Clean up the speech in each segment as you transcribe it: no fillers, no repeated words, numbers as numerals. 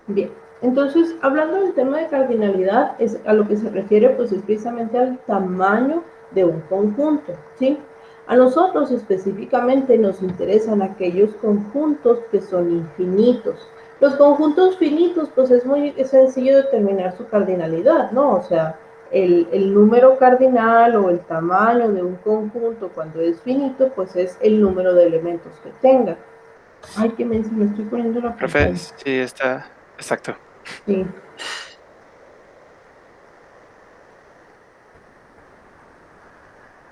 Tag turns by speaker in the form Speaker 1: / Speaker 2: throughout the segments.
Speaker 1: Bien, entonces, hablando del tema de cardinalidad, a lo que se refiere, pues, es precisamente al tamaño de un conjunto, ¿sí? A nosotros específicamente nos interesan aquellos conjuntos que son infinitos. Los conjuntos finitos, pues es muy sencillo determinar su cardinalidad, ¿no? O sea, el número cardinal o el tamaño de un conjunto cuando es finito, pues es el número de elementos que tenga. Ay, que me estoy poniendo la
Speaker 2: Profe,
Speaker 1: pantalla.
Speaker 2: sí, está exacto.
Speaker 1: Sí.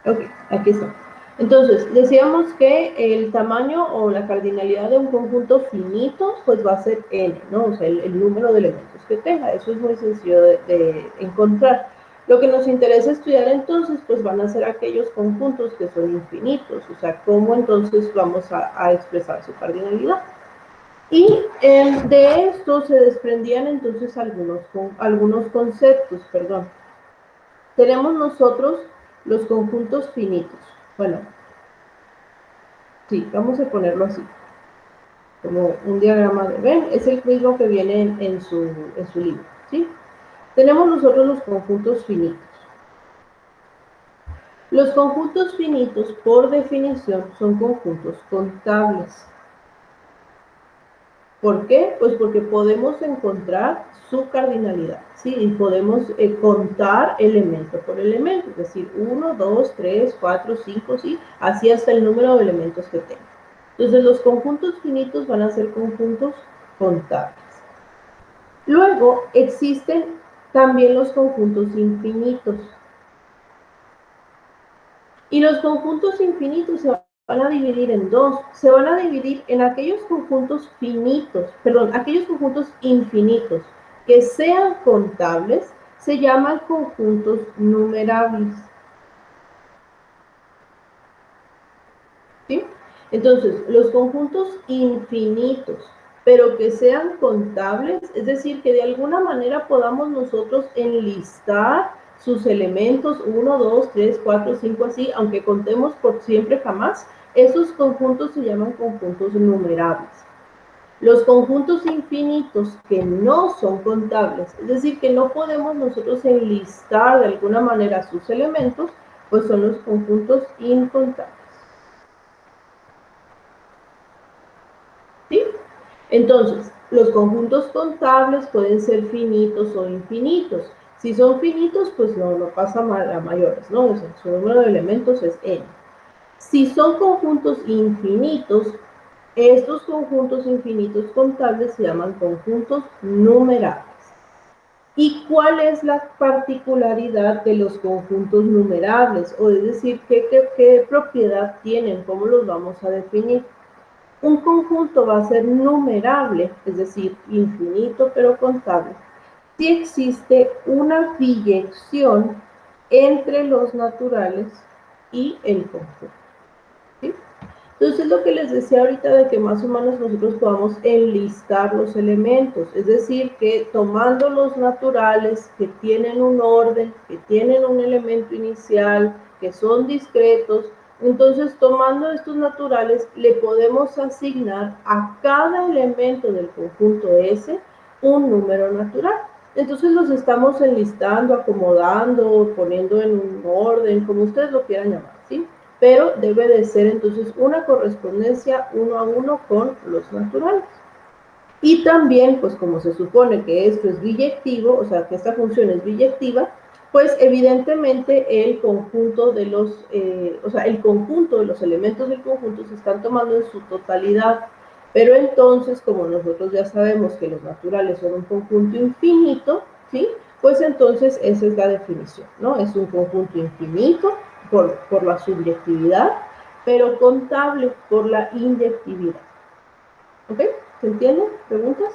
Speaker 1: Ok, aquí está. Entonces, decíamos que el tamaño o la cardinalidad de un conjunto finito, pues va a ser n, ¿no? O sea, el número de elementos que tenga. Eso es muy sencillo de encontrar. Lo que nos interesa estudiar entonces, pues van a ser aquellos conjuntos que son infinitos. O sea, cómo entonces vamos a expresar su cardinalidad. Y de esto se desprendían entonces algunos conceptos, perdón. Tenemos nosotros los conjuntos finitos. Bueno, sí, vamos a ponerlo así, como un diagrama de Venn, es el mismo que viene en su libro, ¿sí? Tenemos nosotros los conjuntos finitos. Los conjuntos finitos, por definición, son conjuntos contables. ¿Por qué? Pues porque podemos encontrar su cardinalidad, ¿sí? Y podemos contar elemento por elemento, es decir, 1, 2, 3, 4, 5, ¿sí? Así hasta el número de elementos que tenga. Entonces, los conjuntos finitos van a ser conjuntos contables. Luego, existen también los conjuntos infinitos. Y los conjuntos infinitos se van a dividir en dos. Se van a dividir en aquellos conjuntos finitos, perdón, aquellos conjuntos infinitos que sean contables, se llaman conjuntos numerables. ¿Sí? Entonces, los conjuntos infinitos, pero que sean contables, es decir, que de alguna manera podamos nosotros enlistar sus elementos 1, 2, 3, 4, 5, así, aunque contemos por siempre jamás, esos conjuntos se llaman conjuntos numerables. Los conjuntos infinitos que no son contables, es decir, que no podemos nosotros enlistar de alguna manera sus elementos, pues son los conjuntos incontables. ¿Sí? Entonces, los conjuntos contables pueden ser finitos o infinitos. Si son finitos, pues no pasa a mayores, ¿no? O sea, su número de elementos es n. Si son conjuntos infinitos, estos conjuntos infinitos contables se llaman conjuntos numerables. ¿Y cuál es la particularidad de los conjuntos numerables? O es decir, ¿qué propiedad tienen? ¿Cómo los vamos a definir? Un conjunto va a ser numerable, es decir, infinito pero contable, si existe una biyección entre los naturales y el conjunto. ¿Sí? Entonces, lo que les decía ahorita de que más o menos nosotros podamos enlistar los elementos, es decir, que tomando los naturales que tienen un orden, que tienen un elemento inicial, que son discretos, entonces tomando estos naturales le podemos asignar a cada elemento del conjunto S un número natural. Entonces los estamos enlistando, acomodando, poniendo en un orden, como ustedes lo quieran llamar, ¿sí? Pero debe de ser entonces una correspondencia 1 a 1 con los naturales. Y también, pues como se supone que esto es biyectivo, o sea, que esta función es biyectiva, pues evidentemente el conjunto de los, el conjunto de los elementos del conjunto se están tomando en su totalidad. Pero entonces, como nosotros ya sabemos que los naturales son un conjunto infinito, ¿sí? Pues entonces esa es la definición, ¿no? Es un conjunto infinito por la subyectividad, pero contable por la inyectividad. ¿Ok? ¿Se entiende? ¿Preguntas?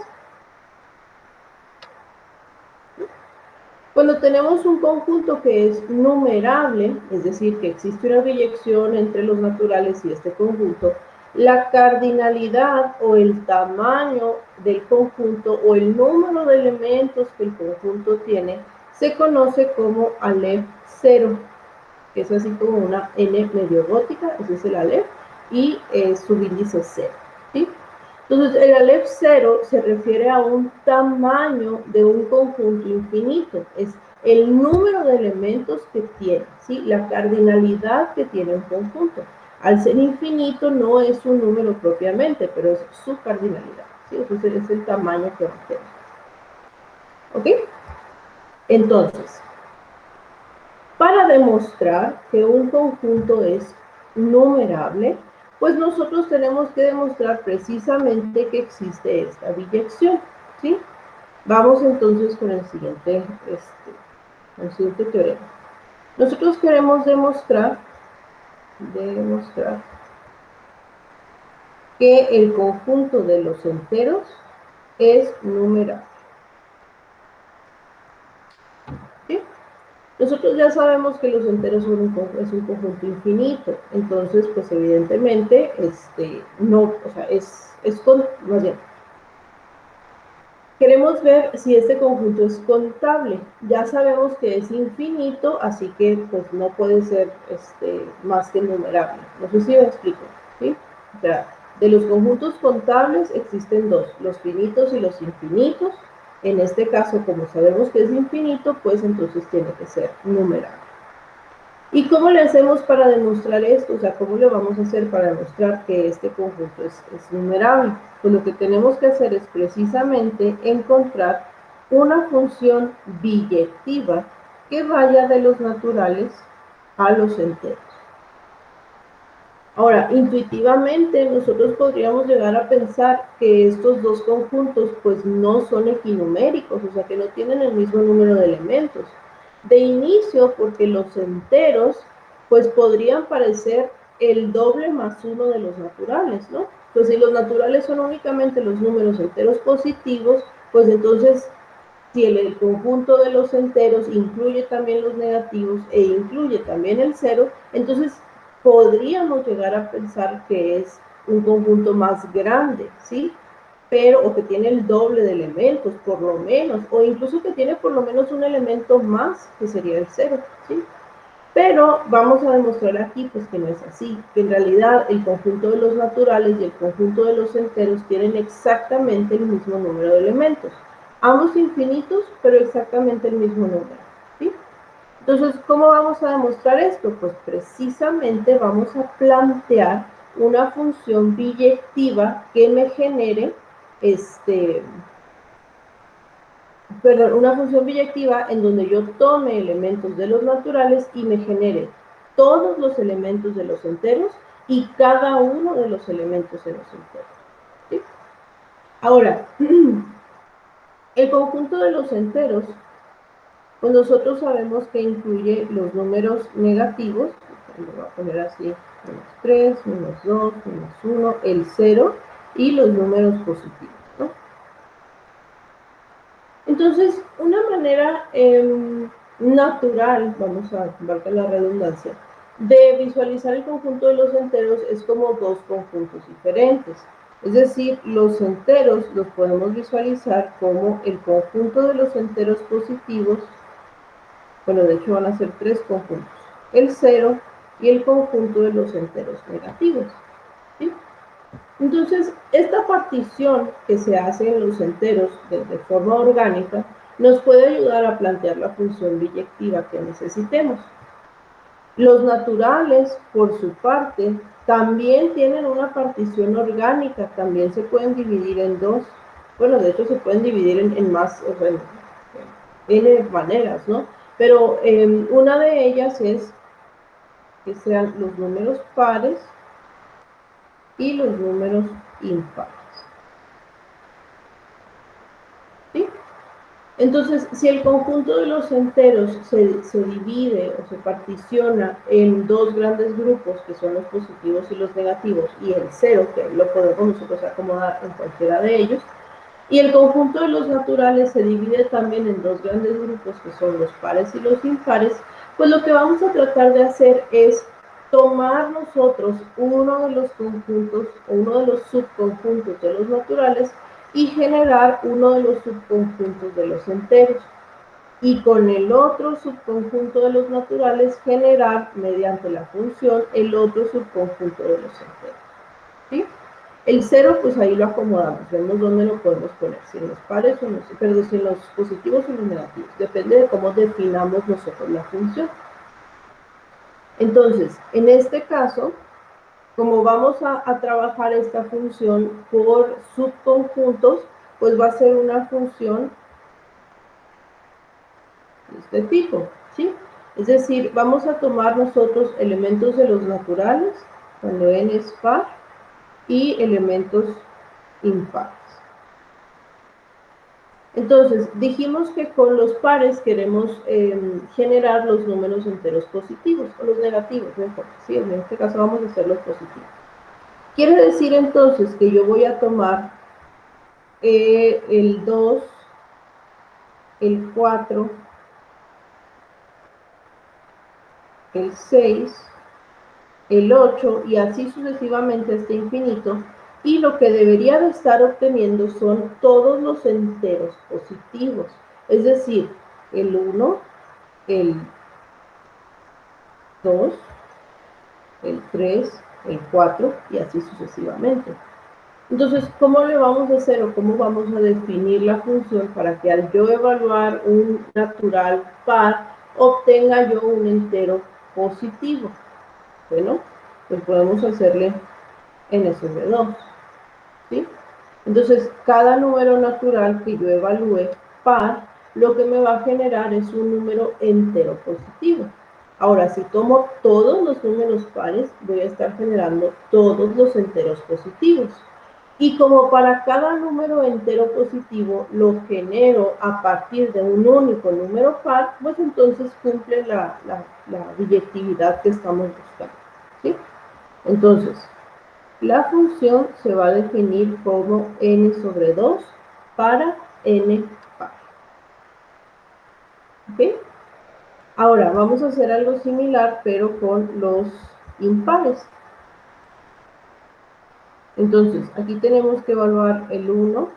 Speaker 1: Cuando tenemos un conjunto que es numerable, es decir, que existe una biyección entre los naturales y este conjunto, la cardinalidad o el tamaño del conjunto o el número de elementos que el conjunto tiene se conoce como Aleph 0, que es así como una n medio gótica, ese es el Aleph, y subíndice 0. ¿Sí? Entonces, el Aleph 0 se refiere a un tamaño de un conjunto infinito. Es el número de elementos que tiene, ¿sí? La cardinalidad que tiene un conjunto. Al ser infinito no es un número propiamente, pero es su cardinalidad, ¿sí? Entonces, es el tamaño que va a tener. ¿Ok? Entonces, para demostrar que un conjunto es numerable, pues nosotros tenemos que demostrar precisamente que existe esta biyección, ¿sí? Vamos entonces con el siguiente teorema. Nosotros queremos demostrar que el conjunto de los enteros es numerable, ¿sí? Nosotros ya sabemos que los enteros es un conjunto infinito, entonces, pues evidentemente, no, o sea, más bien, queremos ver si este conjunto es contable. Ya sabemos que es infinito, así que pues no puede ser más que numerable. No sé si me explico, ¿sí? O sea, de los conjuntos contables existen dos, los finitos y los infinitos. En este caso, como sabemos que es infinito, pues entonces tiene que ser numerable. ¿Y cómo le hacemos para demostrar esto? O sea, ¿cómo le vamos a hacer para demostrar que este conjunto es numerable? Pues lo que tenemos que hacer es precisamente encontrar una función biyectiva que vaya de los naturales a los enteros. Ahora, intuitivamente nosotros podríamos llegar a pensar que estos dos conjuntos pues no son equinuméricos, o sea que no tienen el mismo número de elementos. De inicio, porque los enteros pues podrían parecer el doble más uno de los naturales, ¿no? Pues si los naturales son únicamente los números enteros positivos, pues entonces si el conjunto de los enteros incluye también los negativos e incluye también el cero, entonces podríamos llegar a pensar que es un conjunto más grande, ¿sí? Pero, o que tiene el doble de elementos, por lo menos, o incluso que tiene por lo menos un elemento más, que sería el cero, ¿sí? Pero vamos a demostrar aquí pues que no es así, que en realidad el conjunto de los naturales y el conjunto de los enteros tienen exactamente el mismo número de elementos. Ambos infinitos, pero exactamente el mismo número, ¿sí? Entonces, ¿cómo vamos a demostrar esto? Pues precisamente vamos a plantear una función biyectiva que me genere una función biyectiva en donde yo tome elementos de los naturales y me genere todos los elementos de los enteros y cada uno de los elementos de los enteros, ¿sí? Ahora, el conjunto de los enteros, pues nosotros sabemos que incluye los números negativos, lo voy a poner así, menos 3, menos 2, menos 1, el 0 y los números positivos, ¿no? Entonces, una manera natural, vamos a marcar la redundancia, de visualizar el conjunto de los enteros es como dos conjuntos diferentes. Es decir, los enteros los podemos visualizar como el conjunto de los enteros positivos, bueno, de hecho van a ser tres conjuntos, el 0 y el conjunto de los enteros negativos, ¿sí? Entonces, esta partición que se hace en los enteros de forma orgánica nos puede ayudar a plantear la función biyectiva que necesitemos. Los naturales, por su parte, también tienen una partición orgánica, también se pueden dividir en dos. Bueno, de hecho se pueden dividir en más, o sea, en maneras, ¿no? Pero una de ellas es que sean los números pares y los números impares, ¿sí? Entonces, si el conjunto de los enteros se divide o se particiona en dos grandes grupos, que son los positivos y los negativos, y el 0, que lo podemos nosotros acomodar en cualquiera de ellos, y el conjunto de los naturales se divide también en dos grandes grupos, que son los pares y los impares, pues lo que vamos a tratar de hacer es tomar nosotros uno de los conjuntos o uno de los subconjuntos de los naturales y generar uno de los subconjuntos de los enteros. Y con el otro subconjunto de los naturales generar mediante la función el otro subconjunto de los enteros, ¿sí? El 0, pues ahí lo acomodamos, vemos dónde lo podemos poner, si en los pares o si en los positivos o en los negativos, depende de cómo definamos nosotros la función. Entonces, en este caso, como vamos a trabajar esta función por subconjuntos, pues va a ser una función de este tipo, ¿sí? Es decir, vamos a tomar nosotros elementos de los naturales, cuando n es par, y elementos impares. Entonces, dijimos que con los pares queremos generar los números enteros positivos, o los negativos, no importa, ¿sí? En este caso vamos a hacer los positivos. Quiere decir entonces que yo voy a tomar el 2, el 4, el 6, el 8 y así sucesivamente hasta infinito, y lo que debería de estar obteniendo son todos los enteros positivos, es decir, el 1, el 2, el 3, el 4 y así sucesivamente. Entonces, ¿cómo le vamos a hacer o cómo vamos a definir la función para que al yo evaluar un natural par obtenga yo un entero positivo? Bueno, pues podemos hacerle n sobre 2, ¿sí? Entonces, cada número natural que yo evalúe par, lo que me va a generar es un número entero positivo. Ahora, si tomo todos los números pares, voy a estar generando todos los enteros positivos. Y como para cada número entero positivo lo genero a partir de un único número par, pues entonces cumple la biyectividad que estamos buscando, ¿sí? Entonces, la función se va a definir como n sobre 2 para n par. ¿Ok? Ahora, vamos a hacer algo similar, pero con los impares. Entonces, aquí tenemos que evaluar el 1,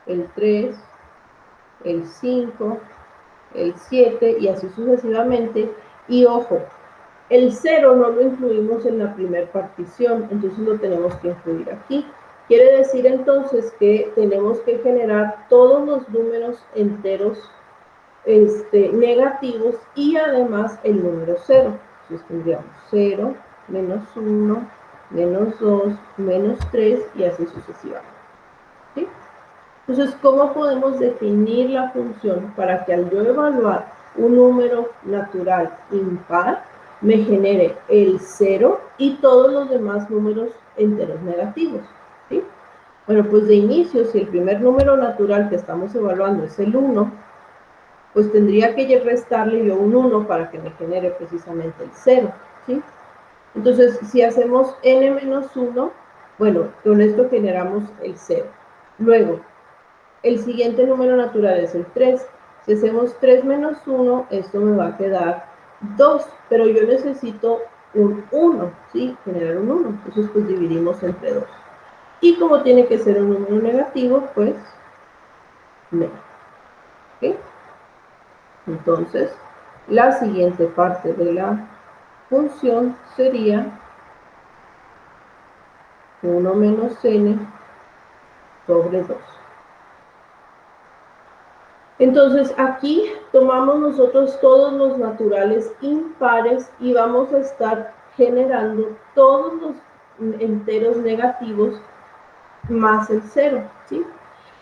Speaker 1: el 3, el 5, el 7 y así sucesivamente. Y ojo, el 0 no lo incluimos en la primera partición, entonces lo tenemos que incluir aquí. Quiere decir entonces que tenemos que generar todos los números enteros negativos y además el número 0. Entonces tendríamos 0, menos 1, menos 2, menos 3 y así sucesivamente. ¿Sí? Entonces, ¿cómo podemos definir la función para que al yo evaluar un número natural impar, me genere el 0 y todos los demás números enteros negativos? ¿Sí? Bueno, pues de inicio, si el primer número natural que estamos evaluando es el 1, pues tendría que restarle yo un 1 para que me genere precisamente el 0, ¿sí? Entonces, si hacemos n menos 1, bueno, con esto generamos el 0. Luego, el siguiente número natural es el 3. Si hacemos 3 menos 1, esto me va a quedar 2, pero yo necesito un 1, ¿sí? Generar un 1. Entonces, pues dividimos entre 2. Y como tiene que ser un número negativo, pues menos. ¿Ok? Entonces, la siguiente parte de la función sería 1 menos n sobre 2. Entonces, aquí tomamos nosotros todos los naturales impares y vamos a estar generando todos los enteros negativos más el 0, ¿sí?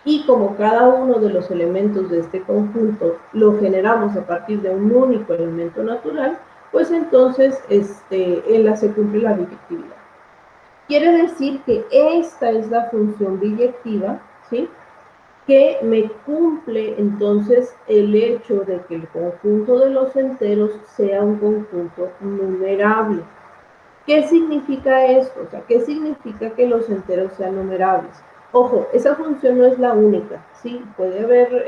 Speaker 1: Y como cada uno de los elementos de este conjunto lo generamos a partir de un único elemento natural, pues entonces en la se cumple la biyectividad. Quiere decir que esta es la función biyectiva, ¿sí? Que me cumple entonces el hecho de que el conjunto de los enteros sea un conjunto numerable. ¿Qué significa esto? O sea, ¿qué significa que los enteros sean numerables? Ojo, esa función no es la única, ¿sí? Puede haber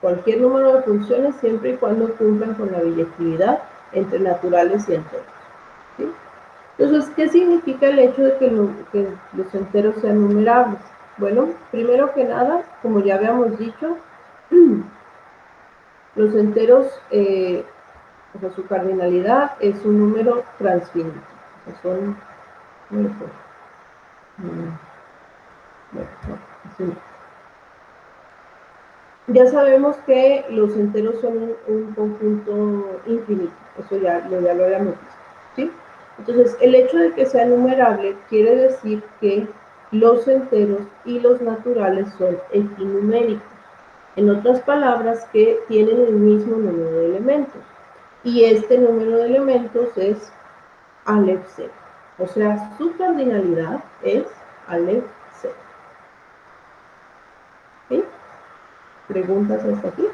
Speaker 1: cualquier número de funciones siempre y cuando cumplan con la biyectividad entre naturales y enteros, ¿sí? Entonces, ¿qué significa el hecho de que los enteros sean numerables? Bueno, primero que nada, como ya habíamos dicho, los enteros, o sea, su cardinalidad es un número transfinito. Son muy pocos. Mm, bueno, no, así no. Ya sabemos que los enteros son un conjunto infinito, eso ya lo habíamos visto, ¿sí? Entonces, el hecho de que sea numerable quiere decir que los enteros y los naturales son equinuméricos. En otras palabras, que tienen el mismo número de elementos. Y este número de elementos es Aleph 0. O sea, su cardinalidad es Aleph 0. ¿Sí? ¿Preguntas hasta aquí?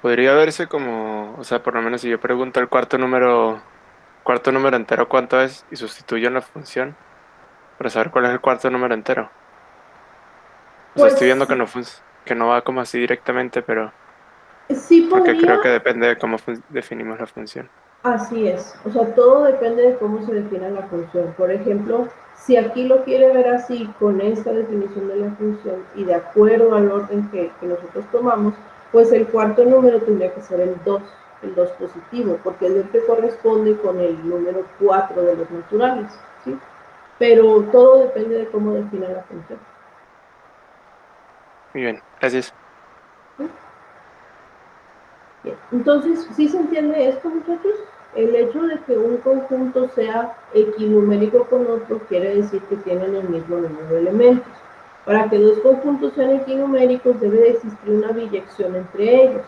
Speaker 2: Podría verse como, o sea, por lo menos si yo pregunto el cuarto número entero cuánto es y sustituyo en la función para saber cuál es el cuarto número entero. O sea, estoy
Speaker 1: Pues
Speaker 2: viendo que no va como así directamente, pero
Speaker 1: sí
Speaker 2: porque creo que
Speaker 1: podría.
Speaker 2: depende de cómo definimos la función.
Speaker 1: Así es, o sea, todo depende de cómo se defina la función. Por ejemplo, si aquí lo quiere ver así, con esta definición de la función y de acuerdo al orden que nosotros tomamos, pues el cuarto número tendría que ser el 2 positivo, porque es el que corresponde con el número 4 de los naturales, ¿sí? Pero todo depende de cómo defina la función.
Speaker 2: Muy bien, gracias.
Speaker 1: ¿Sí? Bien. Entonces, ¿sí se entiende esto, muchachos? El hecho de que un conjunto sea equinumérico con otro quiere decir que tienen el mismo número de elementos. Para que dos conjuntos sean equinuméricos debe de existir una biyección entre ellos.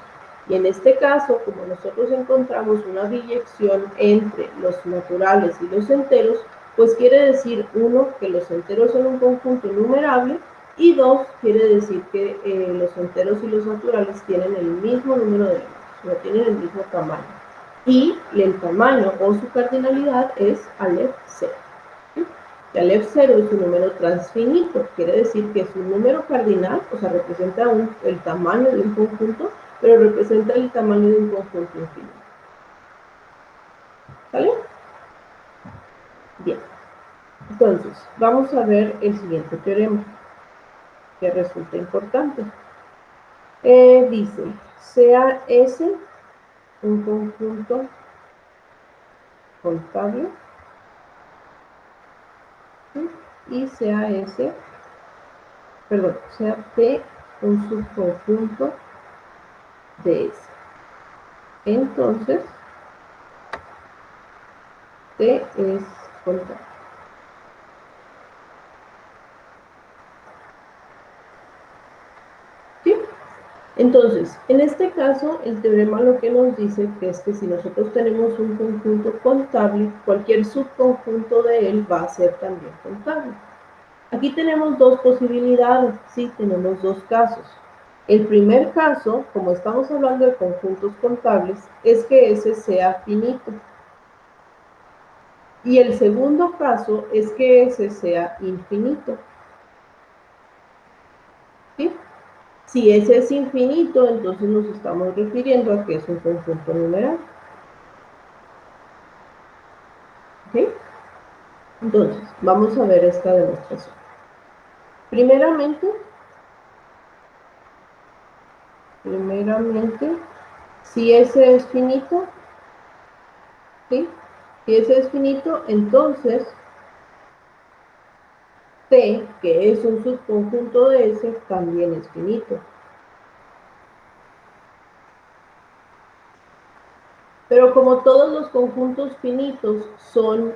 Speaker 1: Y en este caso, como nosotros encontramos una biyección entre los naturales y los enteros, pues quiere decir, uno, que los enteros son un conjunto numerable, y dos, quiere decir que los enteros y los naturales tienen el mismo número de elementos, no tienen el mismo tamaño. Y el tamaño o su cardinalidad es Aleph 0. ¿Sí? Y Aleph 0 es un número transfinito, quiere decir que es un número cardinal, o sea, representa el tamaño de un conjunto, pero representa el tamaño de un conjunto infinito. ¿Sale? Bien. Entonces, vamos a ver el siguiente teorema, que resulta importante. Dice, sea S un conjunto contable, ¿sí? Y sea S, perdón, sea T un subconjunto de S. Entonces, T es contable. ¿Sí? Entonces, en este caso, el teorema lo que nos dice que es que si nosotros tenemos un conjunto contable, cualquier subconjunto de él va a ser también contable. Aquí tenemos dos posibilidades, sí, tenemos dos casos. El primer caso, como estamos hablando de conjuntos contables, es que ese sea finito. Y el segundo caso es que ese sea infinito. ¿Sí? Si ese es infinito, entonces nos estamos refiriendo a que es un conjunto numeral. ¿Ok? Entonces, vamos a ver esta demostración. Primeramente, si ese es finito, ¿sí? Si ese es finito, entonces T, que es un subconjunto de S, también es finito. Pero como todos los conjuntos finitos son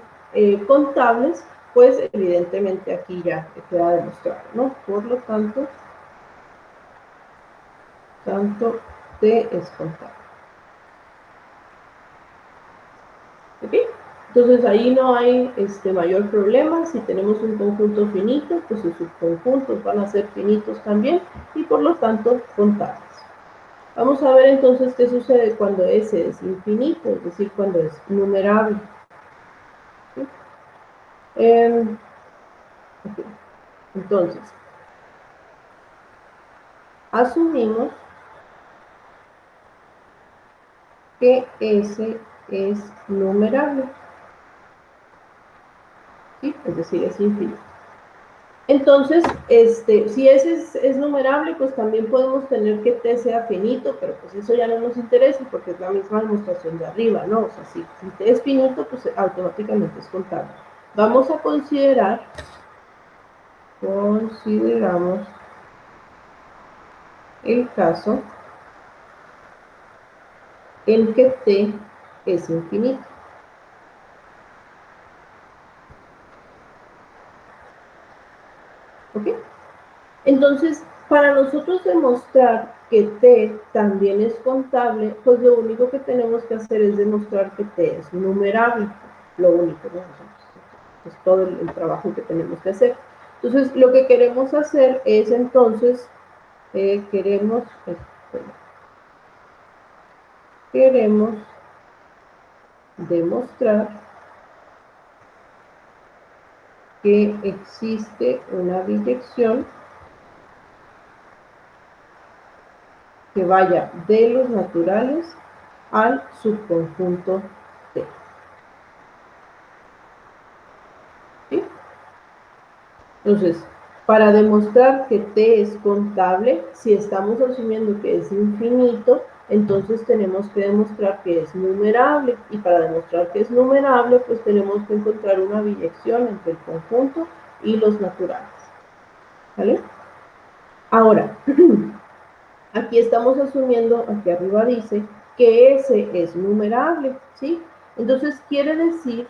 Speaker 1: contables, pues evidentemente aquí ya queda demostrado, ¿no? Por lo tanto, T es contable. ¿Ok? Entonces ahí no hay mayor problema. Si tenemos un conjunto finito, pues sus subconjuntos van a ser finitos también y por lo tanto contables. Vamos a ver entonces qué sucede cuando S es infinito, es decir, cuando es numerable. ¿Sí? Okay. Entonces, asumimos que S es numerable, ¿sí? Es decir, es infinito. Entonces, si ese es numerable, pues también podemos tener que t sea finito, pero pues eso ya no nos interesa porque es la misma demostración de arriba, ¿no? O sea, si t es finito, pues automáticamente es contable. Vamos a consideramos el caso en que t es infinito. ¿Ok? Entonces, para nosotros demostrar que t también es contable, pues lo único que tenemos que hacer es demostrar que t es numerable. Lo único, ¿no? Es todo el trabajo que tenemos que hacer. Entonces, lo que queremos hacer es entonces, queremos demostrar que existe una biyección que vaya de los naturales al subconjunto T. ¿Sí? Entonces, para demostrar que T es contable, si estamos asumiendo que es infinito, entonces tenemos que demostrar que es numerable. Y para demostrar que es numerable, pues tenemos que encontrar una biyección entre el conjunto y los naturales. ¿Vale? Ahora, aquí estamos asumiendo, aquí arriba dice, que S es numerable, ¿sí? Entonces quiere decir,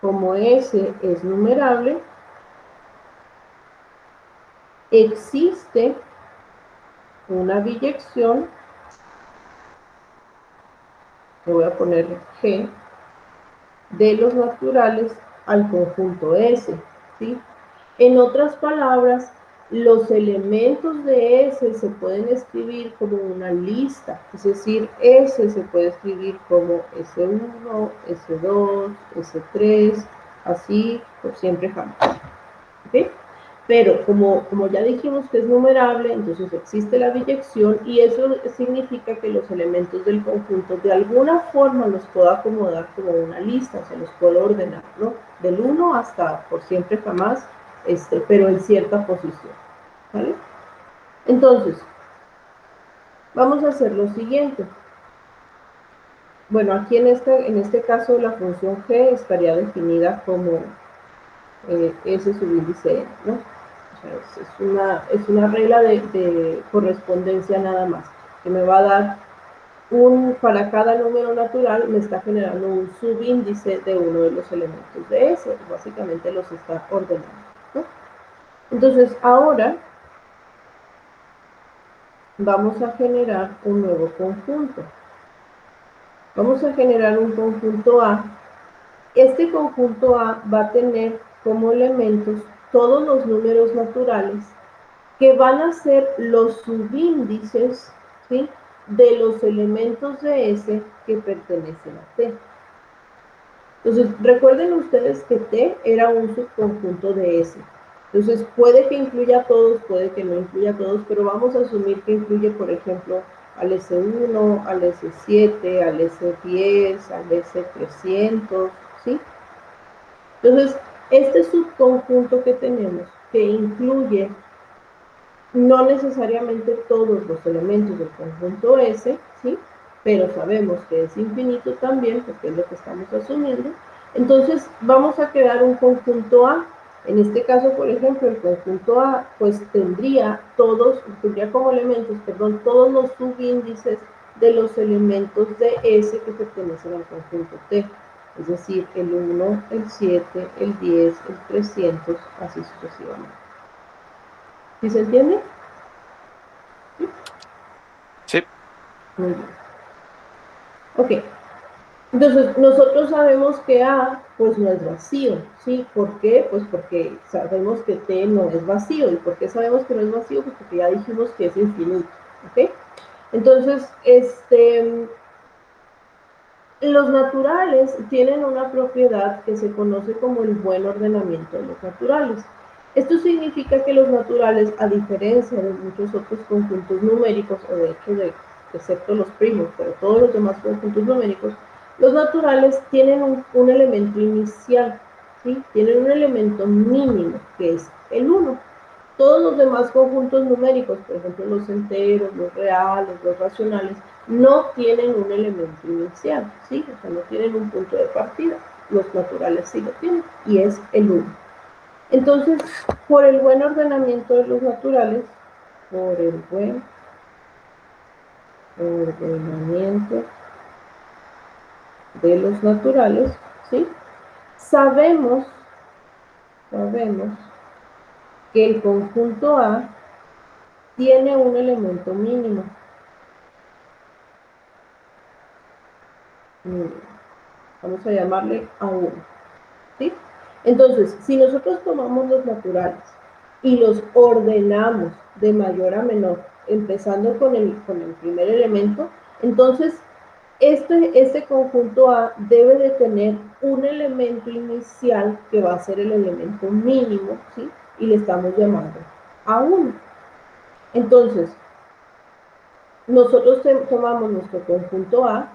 Speaker 1: como S es numerable, existe una biyección, le voy a poner G, de los naturales al conjunto S, ¿sí? En otras palabras, los elementos de S se pueden escribir como una lista, es decir, S se puede escribir como S1, S2, S3, así por siempre jamás. ¿Okay? Pero como ya dijimos que es numerable, entonces existe la biyección y eso significa que los elementos del conjunto de alguna forma los puedo acomodar como una lista, o sea, los puedo ordenar, ¿no? Del 1 hasta por siempre jamás, pero en cierta posición, ¿vale? Entonces, vamos a hacer lo siguiente. Bueno, aquí en este caso la función g estaría definida como S subíndice n, ¿no? O sea, es una regla de correspondencia nada más, que me va a dar para cada número natural me está generando un subíndice de uno de los elementos de S, básicamente los está ordenando, ¿no? Entonces, ahora vamos a generar un nuevo conjunto. Vamos a generar un conjunto A. Este conjunto A va a tener como elementos todos los números naturales que van a ser los subíndices, ¿sí?, de los elementos de S que pertenecen a T. Entonces, recuerden ustedes que T era un subconjunto de S. Entonces, puede que incluya a todos, puede que no incluya a todos, pero vamos a asumir que incluye, por ejemplo, al S1, al S7, al S10, al S300, ¿sí? Entonces, este subconjunto que tenemos, que incluye no necesariamente todos los elementos del conjunto S, ¿sí?, pero sabemos que es infinito también, porque es lo que estamos asumiendo. Entonces, vamos a crear un conjunto A. En este caso, por ejemplo, el conjunto A, pues tendría como elementos, perdón, todos los subíndices de los elementos de S que pertenecen al conjunto T. Es decir, el 1, el 7, el 10, el 300, así sucesivamente. ¿Sí se entiende?
Speaker 2: Sí.
Speaker 1: Muy bien. Ok. Entonces, nosotros sabemos que A, pues no es vacío, ¿sí? ¿Por qué? Pues porque sabemos que T no es vacío. ¿Y por qué sabemos que no es vacío? Pues porque ya dijimos que es infinito, ¿ok? Entonces, los naturales tienen una propiedad que se conoce como el buen ordenamiento de los naturales. Esto significa que los naturales, a diferencia de muchos otros conjuntos numéricos, o de hecho, excepto los primos, pero todos los demás conjuntos numéricos, los naturales tienen un elemento inicial, ¿sí? Tienen un elemento mínimo, que es el 1. Todos los demás conjuntos numéricos, por ejemplo, los enteros, los reales, los racionales, no tienen un elemento inicial, ¿sí? O sea, no tienen un punto de partida. Los naturales sí lo tienen, y es el 1. Entonces, por el buen ordenamiento de los naturales, por el buen ordenamiento de los naturales, ¿sí? Sabemos que el conjunto A tiene un elemento mínimo. Vamos a llamarle A1, ¿sí? Entonces, si nosotros tomamos los naturales y los ordenamos de mayor a menor, empezando con el primer elemento, entonces este conjunto A debe de tener un elemento inicial que va a ser el elemento mínimo, ¿sí? Y le estamos llamando A1. Entonces, nosotros tomamos nuestro conjunto A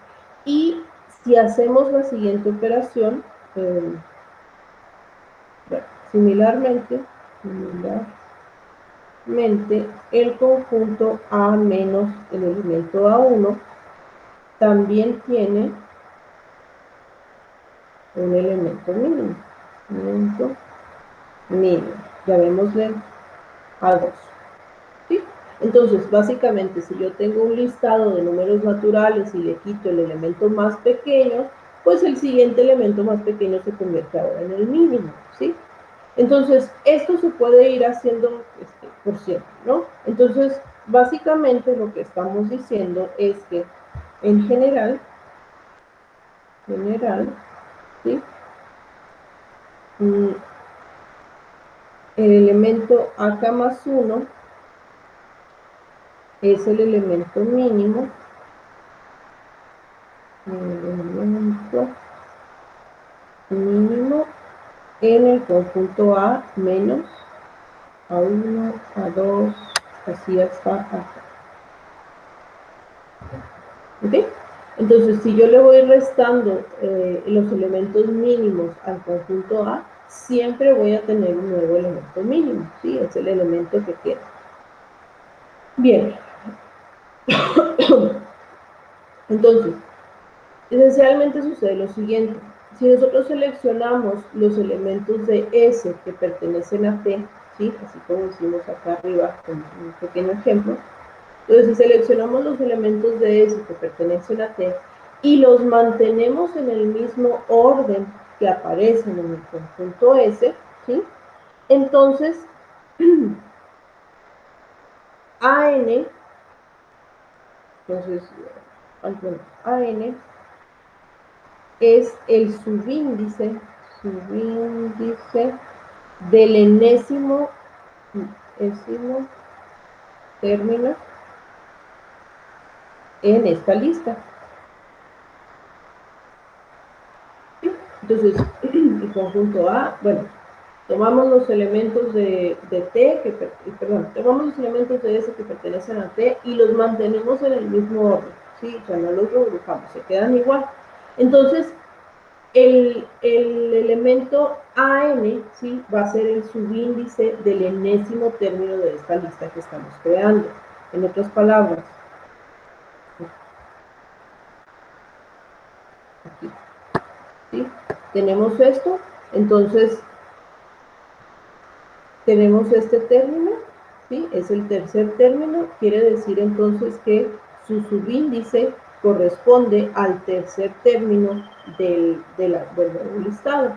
Speaker 1: y si hacemos la siguiente operación, similarmente, el conjunto A menos el elemento A1 también tiene un elemento mínimo. Llamémosle A2. ¿Sí? Entonces, básicamente, si yo tengo un listado de números naturales y le quito el elemento más pequeño, pues el siguiente elemento más pequeño se convierte ahora en el mínimo, ¿sí? Entonces, esto se puede ir haciendo por siempre, ¿no? Entonces, básicamente lo que estamos diciendo es que en general, ¿sí? El elemento AK más 1 es el elemento mínimo, en el conjunto A menos A1, A2, así hasta acá. ¿Ok? Entonces, si yo le voy restando los elementos mínimos al conjunto A, siempre voy a tener un nuevo elemento mínimo, ¿sí? Es el elemento que queda. Bien. Entonces, esencialmente sucede lo siguiente. Si nosotros seleccionamos los elementos de S que pertenecen a T, ¿sí? Así como hicimos acá arriba con un pequeño ejemplo, entonces si seleccionamos los elementos de S que pertenecen a T y los mantenemos en el mismo orden que aparecen en el conjunto S, ¿sí? Entonces AN, AN es el subíndice del enésimo término en esta lista. Entonces, el conjunto A, bueno, tomamos los elementos de T, tomamos los elementos de S que pertenecen a T y los mantenemos en el mismo orden, ¿sí? O sea, no los regrupamos, se quedan igual. Entonces, el elemento AN, ¿sí? Va a ser el subíndice del enésimo término de esta lista que estamos creando. En otras palabras, aquí, ¿sí? Tenemos esto, entonces tenemos este término, ¿sí? Es el tercer término, quiere decir entonces que su subíndice corresponde al tercer término del nuevo listado.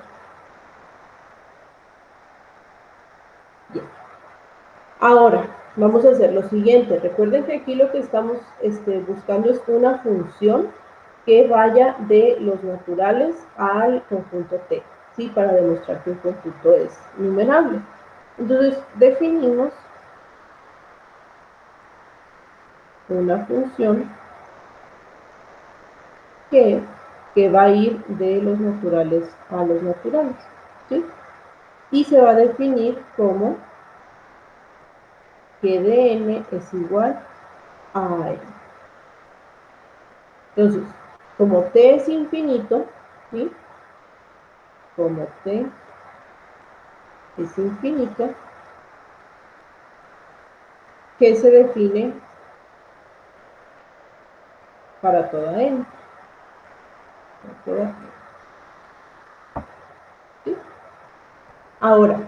Speaker 1: Bien. Ahora, vamos a hacer lo siguiente. Recuerden que aquí lo que estamos buscando es una función que vaya de los naturales al conjunto T, ¿sí? Para demostrar que un conjunto es numerable. Entonces, definimos una función que va a ir de los naturales a los naturales, ¿sí? Y se va a definir como que dn es igual a n. Entonces, como t es infinito, ¿sí? Como t es infinita, que se define para toda n. ¿Sí? Ahora,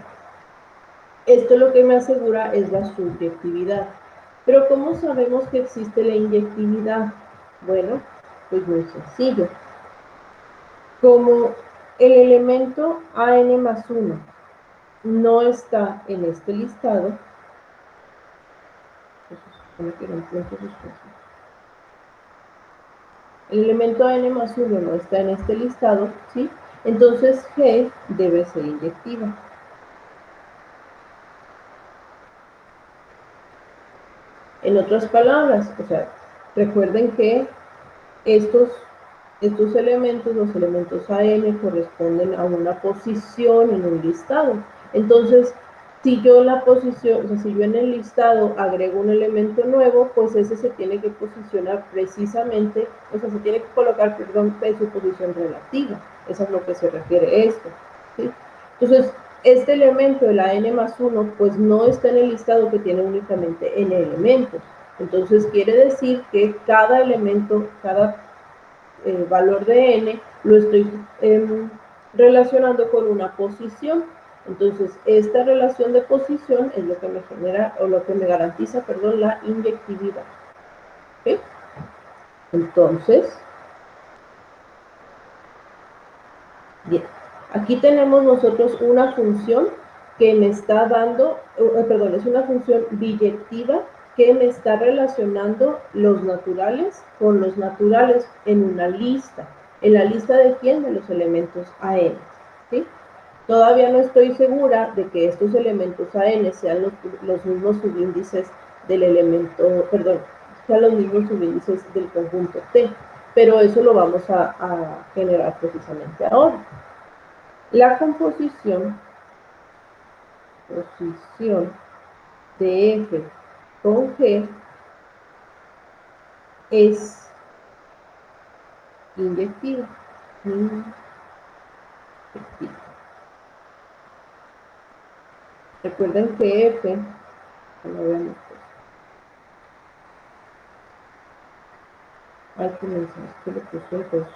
Speaker 1: esto lo que me asegura es la subjetividad. Pero ¿cómo sabemos que existe la inyectividad? Bueno, pues muy sencillo. Como el elemento AN más 1 no está en este listado, el elemento AN más 1 no está en este listado, ¿sí? Entonces G debe ser inyectiva. En otras palabras, o sea, recuerden que estos elementos, los elementos AN, corresponden a una posición en un listado. Entonces, si yo en la posición, o sea, si yo en el listado agrego un elemento nuevo, pues ese se tiene que posicionar precisamente, o sea, se tiene que colocar, perdón, en su posición relativa. Eso es lo que se refiere esto, ¿sí? Entonces, este elemento, el AN más 1, pues no está en el listado que tiene únicamente n elementos. Entonces, quiere decir que cada elemento, cada valor de n, lo estoy relacionando con una posición. Entonces, esta relación de posición es lo que me genera, o lo que me garantiza, perdón, la inyectividad. ¿Sí? Entonces, bien, aquí tenemos nosotros una función que me está dando, perdón, es una función biyectiva que me está relacionando los naturales con los naturales en una lista. ¿En la lista de quién? De los elementos AN. ¿Sí? Todavía no estoy segura de que estos elementos AN sean los mismos subíndices del elemento, perdón, sean los mismos subíndices del conjunto T, pero eso lo vamos a generar precisamente ahora. La composición de F con G es inyectiva. Recuerden que F, no veamos hay que mencionar que le puse dos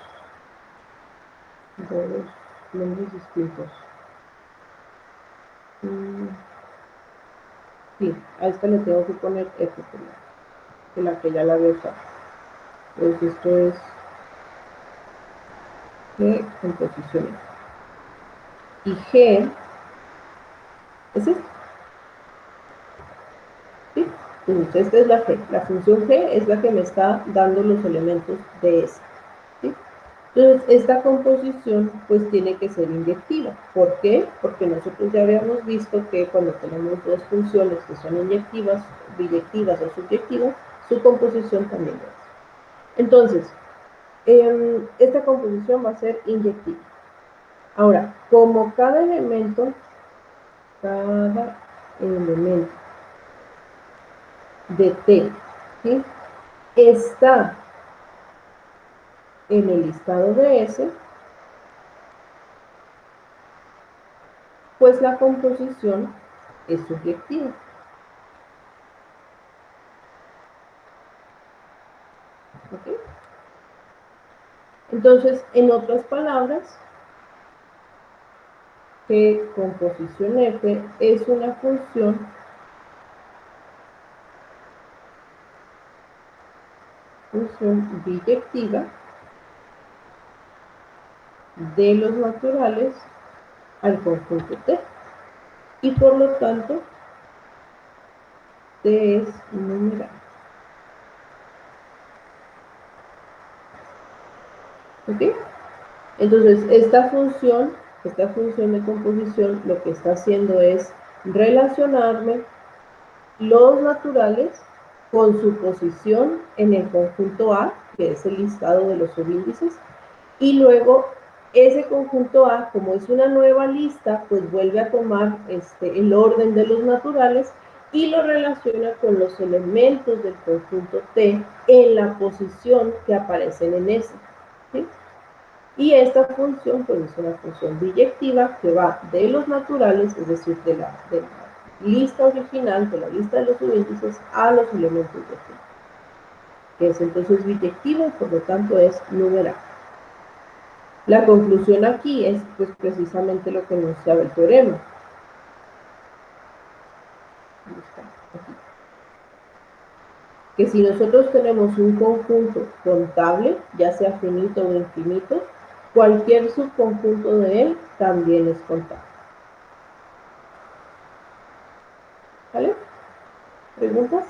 Speaker 1: nombres distintos. Sí, a esta le tengo que poner F, que la que ya la había usado. Entonces esto es G composición F. Y G es esta. ¿Sí? Entonces esta es la G. La función G es la que me está dando los elementos de S. ¿Sí? Entonces, esta composición pues tiene que ser inyectiva. ¿Por qué? Porque nosotros ya habíamos visto que cuando tenemos dos funciones que son inyectivas, biyectivas o subyectivas, su composición también lo es. Entonces, esta composición va a ser inyectiva. Ahora, como cada elemento de T, ¿sí?, está en el listado de S, pues la composición es subyectiva. ¿Okay? Entonces, en otras palabras, que composición F es una función biyectiva de los naturales al conjunto T. Y por lo tanto, T es numeral. ¿Ok? Entonces, esta función de composición lo que está haciendo es relacionarme los naturales con su posición en el conjunto A, que es el listado de los subíndices, y luego ese conjunto A, como es una nueva lista, pues vuelve a tomar el orden de los naturales y lo relaciona con los elementos del conjunto T en la posición que aparecen en ese. ¿Sí? Y esta función pues es una función biyectiva que va de los naturales, es decir, de la lista original, de la lista de los subíndices a los elementos de aquí, que es entonces biyectiva y por lo tanto es numeral. La conclusión aquí es pues precisamente lo que enunciaba el teorema. Que si nosotros tenemos un conjunto contable, ya sea finito o infinito, cualquier subconjunto de él también es contable. ¿Vale? ¿Preguntas?